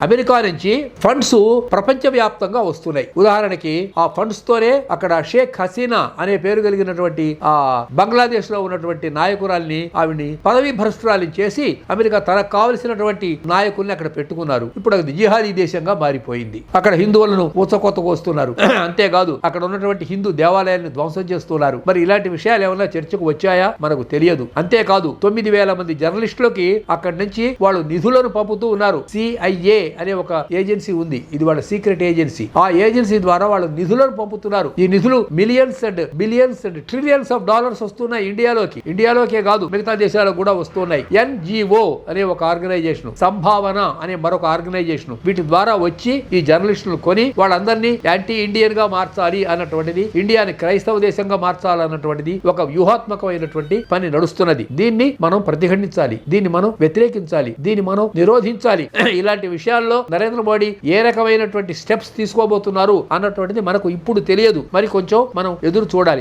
America నుంచి funds ప్రపంచవ్యాప్తంగా వస్తున్నాయి. ఉదాహరణకి ఆ ఫండ్స్ తోనే అక్కడ షేక్ హసీనా అనే పేరు కలిగినటువంటి ఆ బంగ్లాదేశ్ లో ఉన్నటువంటి నాయకురాల్ని ఆవిడ్ని పదవీ భ్రష్టురాలిని చేసి అమెరికా తనకు కావలసినటువంటి నాయకుల్ని అక్కడ పెట్టుకున్నారు. ఇప్పుడు అది జిహాదీ దేశంగా మారిపోయింది. అక్కడ హిందువులను ఊచకొత్తకు వస్తున్నారు. అంతేకాదు అక్కడ ఉన్నటువంటి హిందూ దేవాలయాలను ధ్వంసం చేస్తున్నారు. మరి ఇలాంటి విషయాలు ఏమైనా చర్చకు వచ్చాయా మనకు తెలియదు. అంతేకాదు 9,000 మంది జర్నలిస్టులకి అక్కడి నుంచి వాళ్ళు నిధులను పంపుతూ ఉన్నారు. CIA అనే ఒక ఏజెన్సీ ఉంది. ఇది వాళ్ళ సీక్రెట్ ఏజెన్సీ. ఆ ఏజెన్సీ ద్వారా వాళ్ళు నిధులను పంపుతున్నారు. ఈ నిధులు millions and billions and trillions of dollars వస్తున్నాయి ఇండియాలోకే కాదు మిగతా దేశాలకు కూడా వస్తున్నాయి. NGO అనే ఒక ఆర్గనైజేషన్, సంభావన అనే మరొక ఆర్గనైజేషన్, వీటి ద్వారా వచ్చి ఈ జర్నలిస్టులు కొని వాళ్ళందరినీ యాంటీ ఇండియన్ గా మార్చాలి అన్నటువంటిది, ఇండియాని క్రైస్తవ దేశంగా మార్చాలన్నటువంటిది ఒక వ్యూహాత్మకమైనటువంటి పని నడుస్తున్నది. దీన్ని మనం ప్రతిఘటించాలి, దీన్ని మనం వ్యతిరేకించాలి, దీన్ని మనం నిరోధించాలి. ఇలాంటి విషయాల్లో నరేంద్ర మోడీ ఏ రకమైనటువంటి స్టెప్స్ తీసుకోబోతున్నారు అన్నటువంటిది మనకు ఇప్పుడు తెలియదు. మరి కొంచెం మనం ఎదురు చూడాలి.